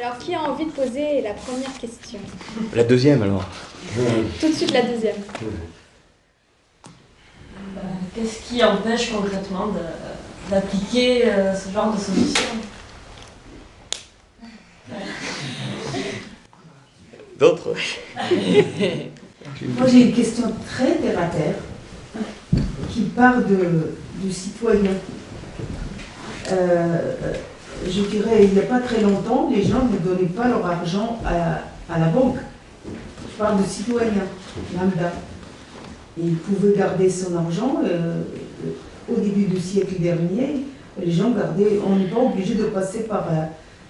Alors, qui a envie de poser la première question? La deuxième, alors. Tout de suite, la deuxième. Qu'est-ce qui empêche concrètement d'appliquer ce genre de solution? D'autres? Moi, j'ai une question très terre à terre qui part du citoyen. Je dirais, il n'y a pas très longtemps, les gens ne donnaient pas leur argent à la banque. Je parle de citoyens, lambda. Et ils pouvaient garder son argent. Au début du siècle dernier, les gens gardaient, on n'est pas obligé de passer par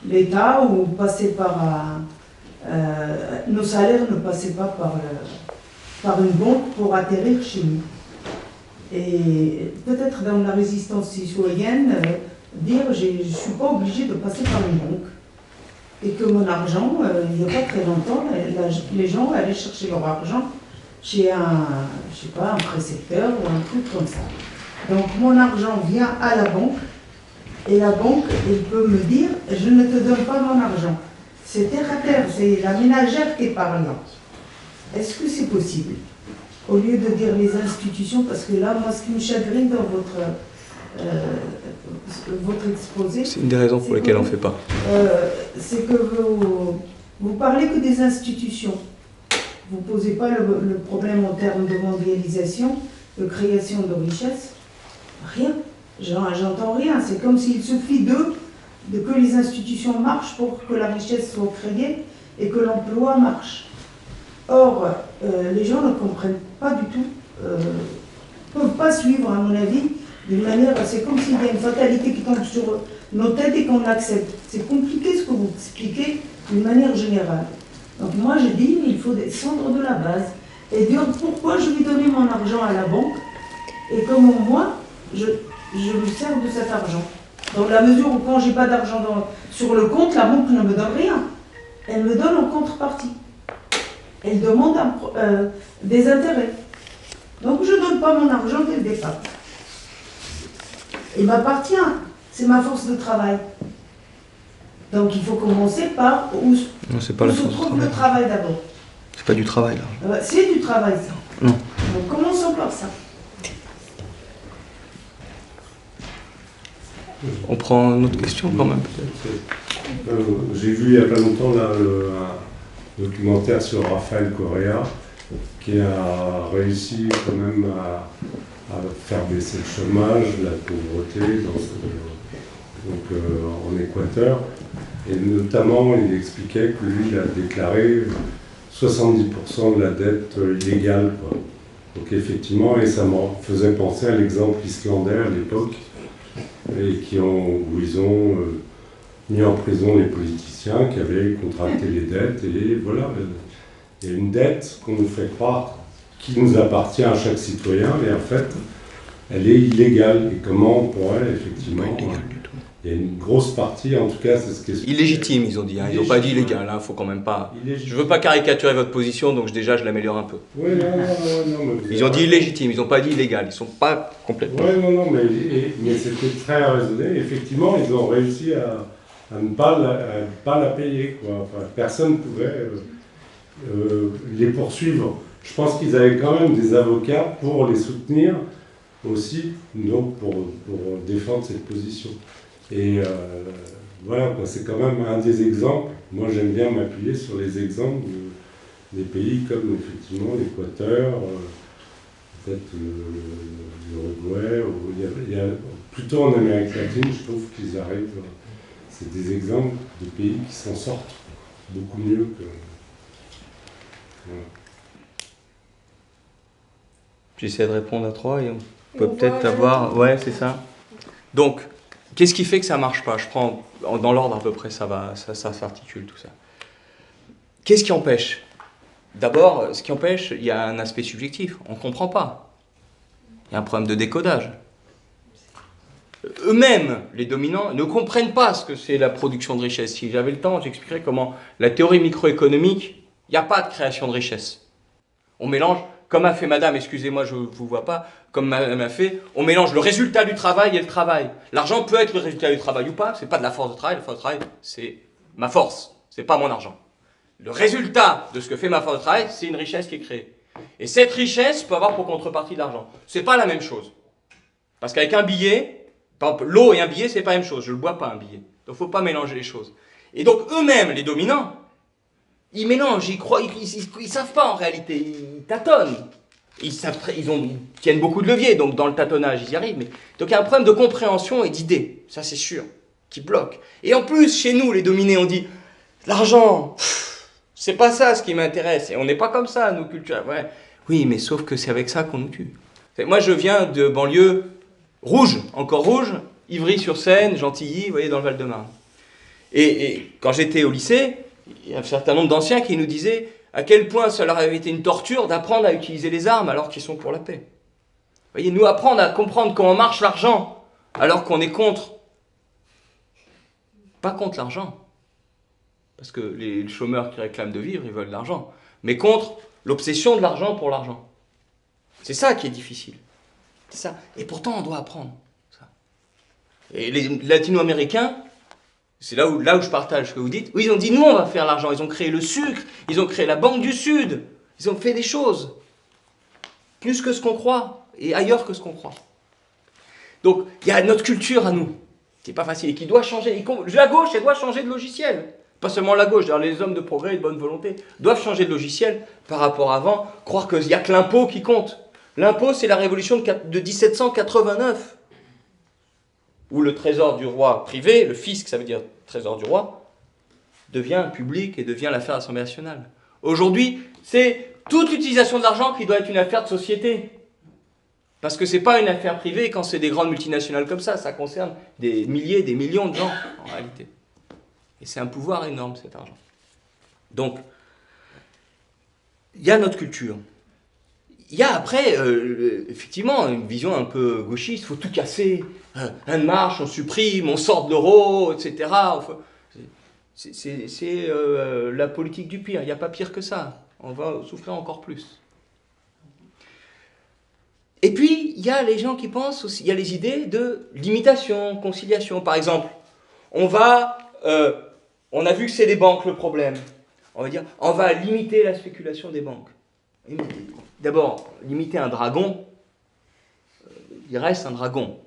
l'État ou passer par... nos salaires ne passaient pas par une banque pour atterrir chez nous. Et peut-être dans la résistance citoyenne, dire je ne suis pas obligé de passer par une banque. Et que mon argent, il n'y a pas très longtemps, les gens allaient chercher leur argent chez je sais pas, un précepteur ou un truc comme ça. Donc mon argent vient à la banque et la banque, elle peut me dire je ne te donne pas mon argent. C'est terre à terre, c'est la ménagère qui parle là. Est-ce que c'est possible? Au lieu de dire les institutions, parce que là, moi, ce qui me chagrine dans votre exposé... C'est une des raisons pour lesquelles on ne fait pas. C'est que vous parlez que des institutions. Vous ne posez pas le problème en termes de mondialisation, de création de richesse. Rien. J'entends rien. C'est comme s'il suffit que les institutions marchent pour que la richesse soit créée et que l'emploi marche. Or, les gens ne comprennent pas du tout, ne peuvent pas suivre, à mon avis, d'une manière, c'est comme s'il y a une fatalité qui tombe sur nos têtes et qu'on l'accepte. C'est compliqué ce que vous expliquez d'une manière générale. Donc moi, je dis, il faut descendre de la base et dire pourquoi je vais donner mon argent à la banque et comment moi, je me sers de cet argent. Dans la mesure où quand j'ai pas d'argent sur le compte, la banque ne me donne rien. Elle me donne en contrepartie. Elle demande des intérêts. Donc je ne donne pas mon argent dès le départ. Il m'appartient. C'est ma force de travail. Donc il faut commencer par où se trouve le travail d'abord. C'est pas du travail là. C'est du travail ça. Non. Donc commençons par ça. On prend une autre question quand même peut-être. J'ai vu il n'y a pas longtemps là, un documentaire sur Rafael Correa qui a réussi quand même à faire baisser le chômage, la pauvreté en Équateur. Et notamment, il expliquait que lui, il a déclaré 70% de la dette illégale, quoi. Donc effectivement, et ça me faisait penser à l'exemple islandais à l'époque, où ils ont mis en prison les politiciens qui avaient contracté les dettes. Et voilà, il y a une dette qu'on nous fait croire qui nous appartient à chaque citoyen, mais en fait, elle est illégale. Et comment on pourrait effectivement... Il y a une grosse partie, en tout cas, c'est ce qui est... Illégitime, ils ont dit. Hein. Ils n'ont pas dit illégal. Hein. Faut quand même pas... Je veux pas caricaturer votre position, donc déjà, je l'améliore un peu. Oui, non, ils ont dit illégitime, ils n'ont pas dit illégal. Ils sont pas complètement... Oui, non, mais c'était très raisonné. Effectivement, ils ont réussi à ne pas la payer, quoi. Enfin, personne ne pouvait les poursuivre. Je pense qu'ils avaient quand même des avocats pour les soutenir aussi, donc pour défendre cette position. Et voilà, c'est quand même un des exemples. Moi, j'aime bien m'appuyer sur les exemples des pays comme effectivement l'Équateur, peut-être l'Uruguay. Il y a plutôt en Amérique latine, je trouve qu'ils arrivent. C'est des exemples de pays qui s'en sortent beaucoup mieux que. Voilà. J'essaie de répondre à 3 et on peut peut-être avoir... Ouais, c'est ça. Donc, qu'est-ce qui fait que ça ne marche pas? Je prends dans l'ordre à peu près, ça s'articule tout ça. Qu'est-ce qui empêche? D'abord, ce qui empêche, il y a un aspect subjectif. On ne comprend pas. Il y a un problème de décodage. Eux-mêmes, les dominants, ne comprennent pas ce que c'est la production de richesse. Si j'avais le temps, j'expliquerais comment la théorie microéconomique, il n'y a pas de création de richesse. On mélange, comme a fait madame, excusez-moi, je ne vous vois pas, comme madame a fait, on mélange le résultat du travail et le travail. L'argent peut être le résultat du travail ou pas, c'est pas de la force de travail, la force de travail, c'est ma force. c'est pas mon argent. Le résultat de ce que fait ma force de travail, c'est une richesse qui est créée. Et cette richesse peut avoir pour contrepartie de l'argent. C'est pas la même chose. Parce qu'avec un billet, par exemple, l'eau et un billet, c'est pas la même chose. Je ne le bois pas, un billet. Donc, faut pas mélanger les choses. Et donc, eux-mêmes, les dominants, ils mélangent, ils croient, ils savent pas en réalité, ils tâtonnent. Ils tiennent beaucoup de leviers, donc dans le tâtonnage, ils y arrivent. Mais... Donc, il y a un problème de compréhension et d'idées, ça c'est sûr, qui bloque. Et en plus, chez nous, les dominés, on dit, l'argent, c'est pas ça ce qui m'intéresse. Et on n'est pas comme ça, nos cultures. Ouais. Oui, mais sauf que c'est avec ça qu'on nous tue. Moi, je viens de banlieue rouge, encore rouge, Ivry-sur-Seine, Gentilly, vous voyez, dans le Val-de-Marne. Et quand j'étais au lycée, il y a un certain nombre d'anciens qui nous disaient à quel point ça leur avait été une torture d'apprendre à utiliser les armes alors qu'ils sont pour la paix. Vous voyez, nous apprendre à comprendre comment marche l'argent alors qu'on est contre. Pas contre l'argent. Parce que les chômeurs qui réclament de vivre, ils veulent de l'argent. Mais contre l'obsession de l'argent pour l'argent. C'est ça qui est difficile. C'est ça. Et pourtant, on doit apprendre ça. Et les latino-américains, c'est là où je partage ce que vous dites. Oui, ils ont dit, nous, on va faire l'argent. Ils ont créé le sucre, ils ont créé la Banque du Sud. Ils ont fait des choses. Plus que ce qu'on croit, et ailleurs que ce qu'on croit. Donc, il y a notre culture à nous, qui n'est pas facile, et qui doit changer. La gauche, elle doit changer de logiciel. Pas seulement la gauche, les hommes de progrès et de bonne volonté doivent changer de logiciel par rapport à avant, croire qu'il n'y a que l'impôt qui compte. L'impôt, c'est la révolution de 1789, où le trésor du roi privé, le fisc, ça veut dire trésor du roi, devient public et devient l'affaire de l'Assemblée nationale. Aujourd'hui, c'est toute l'utilisation de l'argent qui doit être une affaire de société. Parce que ce n'est pas une affaire privée quand c'est des grandes multinationales comme ça concerne des milliers, des millions de gens, en réalité. Et c'est un pouvoir énorme, cet argent. Donc, il y a notre culture. Il y a après, effectivement, une vision un peu gauchiste, il faut tout casser, un de marche, on supprime, on sort de l'euro, etc. C'est la politique du pire, il n'y a pas pire que ça. On va souffrir encore plus. Et puis, il y a les gens qui pensent aussi, il y a les idées de limitation, conciliation. Par exemple, on a vu que c'est les banques le problème. On va dire, on va limiter la spéculation des banques. D'abord, limiter un dragon, il reste un dragon.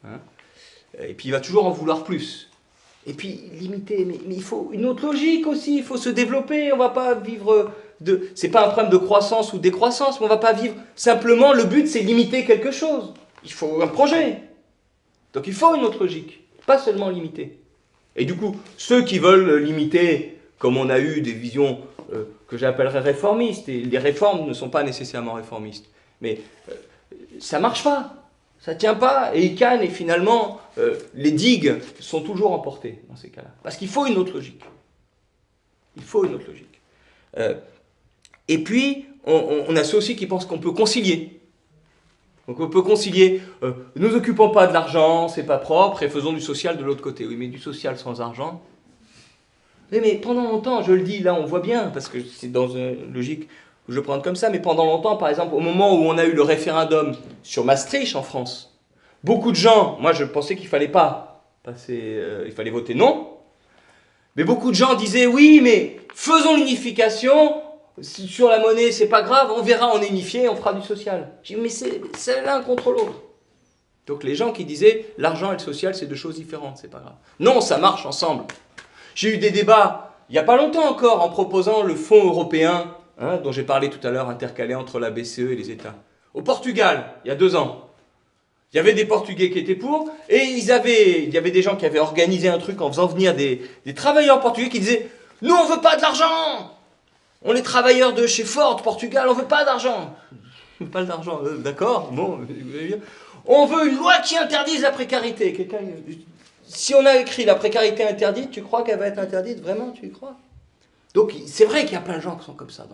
Hein? Et puis il va toujours en vouloir plus. Et puis limiter, mais il faut une autre logique aussi, il faut se développer, on ne va pas vivre de... C'est pas un problème de croissance ou de décroissance, mais on ne va pas vivre... Simplement, le but, c'est limiter quelque chose. Il faut un projet. Donc il faut une autre logique, pas seulement limiter. Et du coup, ceux qui veulent limiter, comme on a eu des visions que j'appellerais réformistes, et les réformes ne sont pas nécessairement réformistes, mais ça ne marche pas, ça ne tient pas, et Icahn, et finalement, les digues sont toujours emportées dans ces cas-là. Parce qu'il faut une autre logique. Il faut une autre logique. Et puis, on a ceux aussi qui pensent qu'on peut concilier. Donc on peut concilier, ne nous occupons pas de l'argent, c'est pas propre, et faisons du social de l'autre côté. Oui, mais du social sans argent. Oui, mais pendant longtemps, je le dis, là on voit bien, parce que c'est dans une logique où je prends comme ça, mais pendant longtemps, par exemple, au moment où on a eu le référendum sur Maastricht en France, beaucoup de gens, moi je pensais qu'il fallait pas passer, il fallait voter non, mais beaucoup de gens disaient, oui, mais faisons l'unification, sur la monnaie, c'est pas grave, on verra, on est unifié, on fera du social. J'ai dit, mais c'est l'un contre l'autre. Donc les gens qui disaient, l'argent et le social, c'est deux choses différentes, c'est pas grave. Non, ça marche ensemble. J'ai eu des débats, il n'y a pas longtemps encore, en proposant le fonds européen, dont j'ai parlé tout à l'heure, intercalé entre la BCE et les États. Au Portugal, il y a 2 ans, il y avait des Portugais qui étaient pour, et il y avait des gens qui avaient organisé un truc en faisant venir des travailleurs portugais qui disaient « Nous, on ne veut pas de l'argent ! On est travailleurs de chez Ford, Portugal, on ne veut pas d'argent !» Pas d'argent, d'accord, bon, on veut une loi qui interdise la précarité. Si on a écrit la précarité interdite, tu crois qu'elle va être interdite? Vraiment, tu y crois? Donc c'est vrai qu'il y a plein de gens qui sont comme ça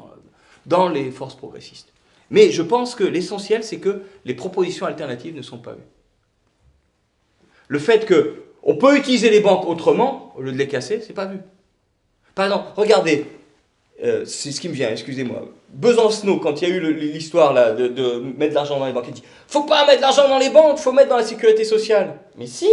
dans les forces progressistes. Mais je pense que l'essentiel, c'est que les propositions alternatives ne sont pas vues. Le fait qu'on peut utiliser les banques autrement, au lieu de les casser, c'est pas vu. Par exemple, regardez, c'est ce qui me vient, excusez-moi. Besancenot, quand il y a eu l'histoire là, de mettre de l'argent dans les banques, il dit « Faut pas mettre de l'argent dans les banques, faut mettre dans la sécurité sociale. » Mais si,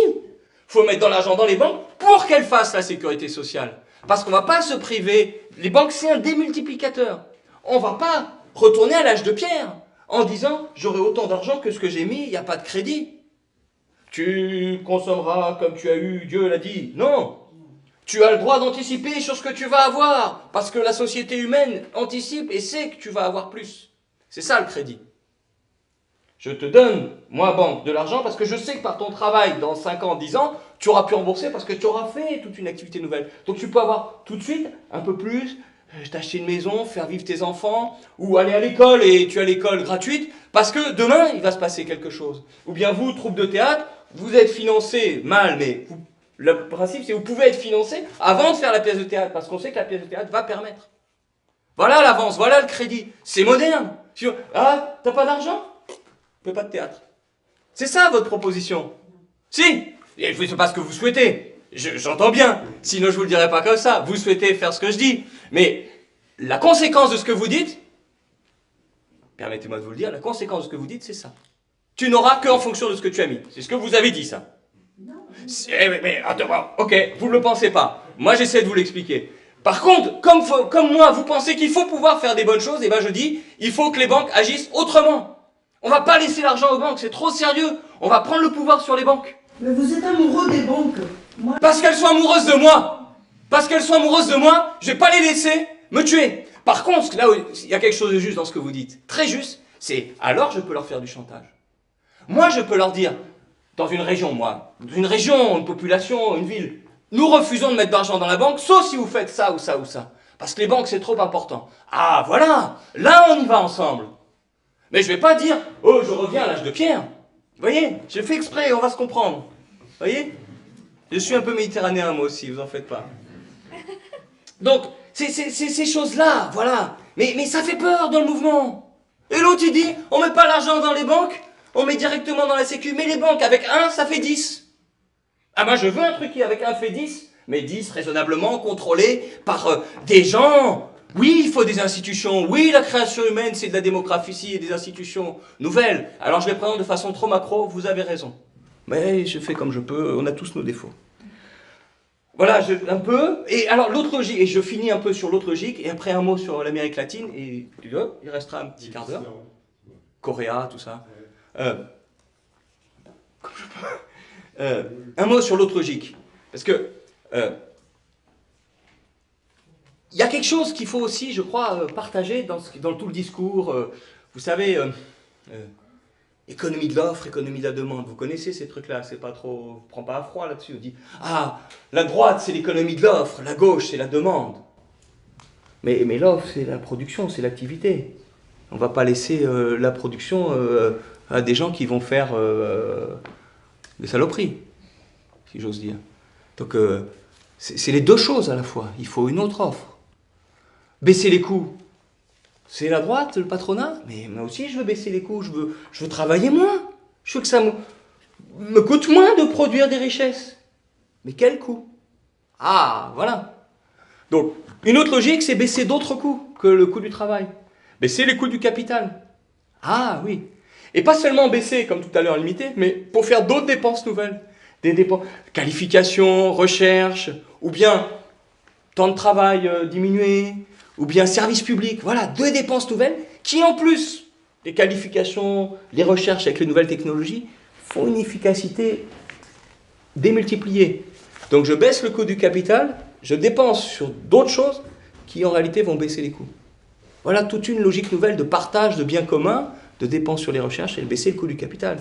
faut mettre de l'argent dans les banques pour qu'elles fassent la sécurité sociale. Parce qu'on ne va pas se priver. Les banques, c'est un démultiplicateur. On ne va pas retourner à l'âge de pierre en disant « j'aurai autant d'argent que ce que j'ai mis, il n'y a pas de crédit ». Tu consommeras comme tu as eu, Dieu l'a dit. Non. Tu as le droit d'anticiper sur ce que tu vas avoir, parce que la société humaine anticipe et sait que tu vas avoir plus. C'est ça le crédit. Je te donne, moi, banque, de l'argent parce que je sais que par ton travail, dans 5 ans, 10 ans, tu auras pu rembourser parce que tu auras fait toute une activité nouvelle. Donc tu peux avoir tout de suite un peu plus, t'acheter une maison, faire vivre tes enfants, ou aller à l'école et tu as l'école gratuite, parce que demain, il va se passer quelque chose. Ou bien vous, troupe de théâtre, vous êtes financé mal, mais le principe, c'est que vous pouvez être financé avant de faire la pièce de théâtre, parce qu'on sait que la pièce de théâtre va permettre. Voilà l'avance, voilà le crédit. C'est moderne. Ah, t'as pas d'argent ? Fais pas de théâtre. C'est ça votre proposition. Si, c'est pas ce que vous souhaitez. J'entends bien. Sinon, je vous le dirais pas comme ça. Vous souhaitez faire ce que je dis. Mais la conséquence de ce que vous dites, permettez-moi de vous le dire, la conséquence de ce que vous dites, c'est ça. Tu n'auras qu'en fonction de ce que tu as mis. C'est ce que vous avez dit, ça. Non. Mais attends, ok, vous ne le pensez pas. Moi, j'essaie de vous l'expliquer. Par contre, comme moi, vous pensez qu'il faut pouvoir faire des bonnes choses, et ben je dis, il faut que les banques agissent autrement. On va pas laisser l'argent aux banques, c'est trop sérieux. On va prendre le pouvoir sur les banques. Mais vous êtes amoureux des banques. Moi... Parce qu'elles sont amoureuses de moi. Parce qu'elles sont amoureuses de moi, je vais pas les laisser me tuer. Par contre, là où il y a quelque chose de juste dans ce que vous dites, très juste, c'est alors je peux leur faire du chantage. Moi, je peux leur dire, dans une région, une population, une ville, nous refusons de mettre d'argent dans la banque, sauf si vous faites ça ou ça ou ça. Parce que les banques, c'est trop important. Ah, voilà, là, on y va ensemble. Mais je ne vais pas dire, oh, je reviens à l'âge de pierre. Vous voyez, j'ai fait exprès, on va se comprendre. Vous voyez, je suis un peu méditerranéen, moi aussi, vous en faites pas. Donc, c'est ces choses-là, voilà. Mais ça fait peur dans le mouvement. Et l'autre, il dit, on ne met pas l'argent dans les banques, on met directement dans la sécu. Mais les banques, avec 1, ça fait 10. Ah, moi, je veux un truc qui, avec 1, fait 10, mais 10 raisonnablement contrôlé par des gens. Oui, il faut des institutions. Oui, la création humaine, c'est de la démocratie et des institutions nouvelles. Alors, je les présente de façon trop macro, vous avez raison. Mais je fais comme je peux, on a tous nos défauts. Voilà, un peu. Et alors, l'autre logique, et je finis un peu sur l'autre logique, et après un mot sur l'Amérique latine, et il restera un petit quart d'heure. Coréa, tout ça. Comme je peux. Un mot sur l'autre logique. Parce que... il y a quelque chose qu'il faut aussi, je crois, partager dans tout le discours. Vous savez, économie de l'offre, économie de la demande. Vous connaissez ces trucs-là, c'est pas trop... On prend pas à froid là-dessus. On dit, ah, la droite, c'est l'économie de l'offre, la gauche, c'est la demande. Mais l'offre, c'est la production, c'est l'activité. On va pas laisser la production à des gens qui vont faire des saloperies, si j'ose dire. Donc, c'est les deux choses à la fois. Il faut une autre offre. Baisser les coûts, c'est la droite, le patronat. Mais moi aussi, je veux baisser les coûts. Je veux travailler moins. Je veux que ça me coûte moins de produire des richesses. Mais quel coût? Ah, voilà. Donc, une autre logique, c'est baisser d'autres coûts que le coût du travail. Baisser les coûts du capital. Ah, oui. Et pas seulement baisser, comme tout à l'heure, limité, mais pour faire d'autres dépenses nouvelles. Des dépenses, qualification, recherche, ou bien temps de travail diminué, ou bien service public. Voilà, 2 dépenses nouvelles qui, en plus, les qualifications, les recherches avec les nouvelles technologies, font une efficacité démultipliée. Donc je baisse le coût du capital, je dépense sur d'autres choses qui, en réalité, vont baisser les coûts. Voilà toute une logique nouvelle de partage de biens communs, de dépenses sur les recherches et de baisser le coût du capital.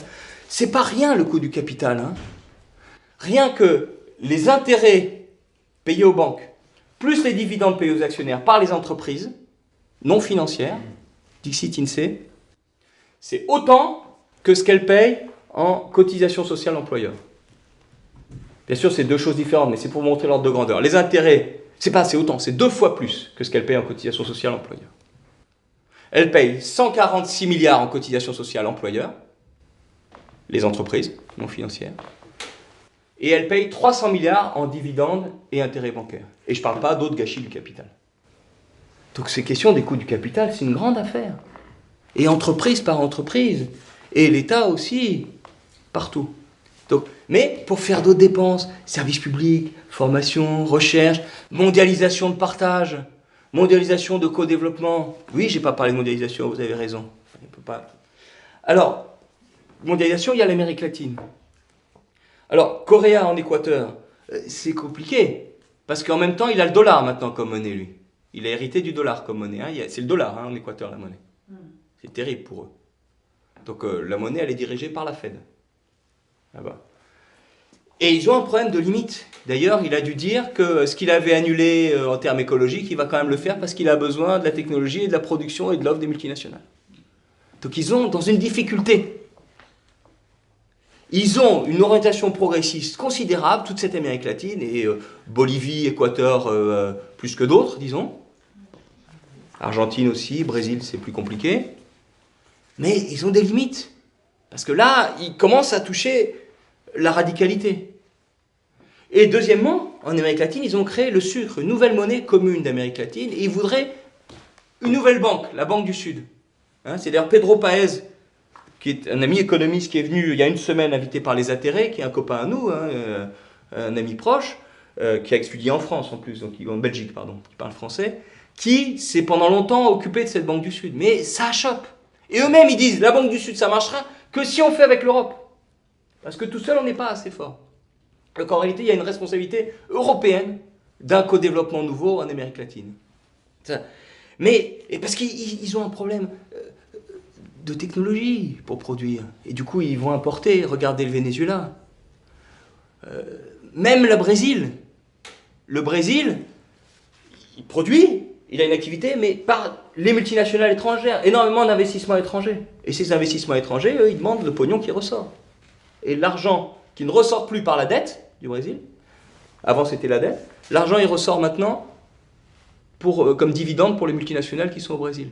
C'est pas rien, le coût du capital, hein. Rien que les intérêts payés aux banques, plus les dividendes payés aux actionnaires par les entreprises non financières, Dixit INSEE, c'est autant que ce qu'elles payent en cotisation sociale employeur. Bien sûr, c'est 2 choses différentes, mais c'est pour montrer l'ordre de grandeur. Les intérêts, c'est autant, c'est 2 fois plus que ce qu'elles payent en cotisation sociale employeur. Elles payent 146 milliards en cotisation sociale employeur, les entreprises non financières, et elle paye 300 milliards en dividendes et intérêts bancaires. Et je ne parle pas d'autres gâchis du capital. Donc ces questions des coûts du capital, c'est une grande affaire. Et entreprise par entreprise, et l'État aussi, partout. Donc, mais pour faire d'autres dépenses, services publics, formation, recherche, mondialisation de partage, mondialisation de co-développement. Oui, j'ai pas parlé de mondialisation, vous avez raison. On peut pas... Alors, mondialisation, il y a l'Amérique latine. Alors, Correa en Équateur, c'est compliqué, parce qu'en même temps, il a le dollar maintenant comme monnaie, lui. Il a hérité du dollar comme monnaie. Hein. C'est le dollar en Équateur, la monnaie. C'est terrible pour eux. Donc la monnaie, elle est dirigée par la Fed. Là-bas. Et ils ont un problème de limite. D'ailleurs, il a dû dire que ce qu'il avait annulé en termes écologiques, il va quand même le faire parce qu'il a besoin de la technologie et de la production et de l'offre des multinationales. Donc ils sont dans une difficulté. Ils ont une orientation progressiste considérable, toute cette Amérique latine, et Bolivie, Équateur, plus que d'autres, disons. Argentine aussi, Brésil, c'est plus compliqué. Mais ils ont des limites. Parce que là, ils commencent à toucher la radicalité. Et deuxièmement, en Amérique latine, ils ont créé le sucre, une nouvelle monnaie commune d'Amérique latine, et ils voudraient une nouvelle banque, la Banque du Sud. Hein, c'est d'ailleurs Pedro Paez, qui est un ami économiste qui est venu il y a une semaine invité par les Atterrés, qui est un copain à nous, hein, un ami proche, qui a étudié en France en plus, donc en Belgique, pardon, qui parle français, qui s'est pendant longtemps occupé de cette Banque du Sud. Mais ça achoppe. Et eux-mêmes, ils disent, la Banque du Sud, ça marchera que si on fait avec l'Europe. Parce que tout seul, on n'est pas assez fort. Donc en réalité, il y a une responsabilité européenne d'un co-développement nouveau en Amérique latine. Ça. Mais parce qu'ils ont un problème de technologie pour produire. Et du coup, ils vont importer. Regardez le Venezuela. Même le Brésil. Le Brésil, il produit, il a une activité, mais par les multinationales étrangères. Énormément d'investissements étrangers. Et ces investissements étrangers, eux, ils demandent le pognon qui ressort. Et l'argent qui ne ressort plus par la dette du Brésil, avant c'était la dette, l'argent il ressort maintenant comme dividende pour les multinationales qui sont au Brésil.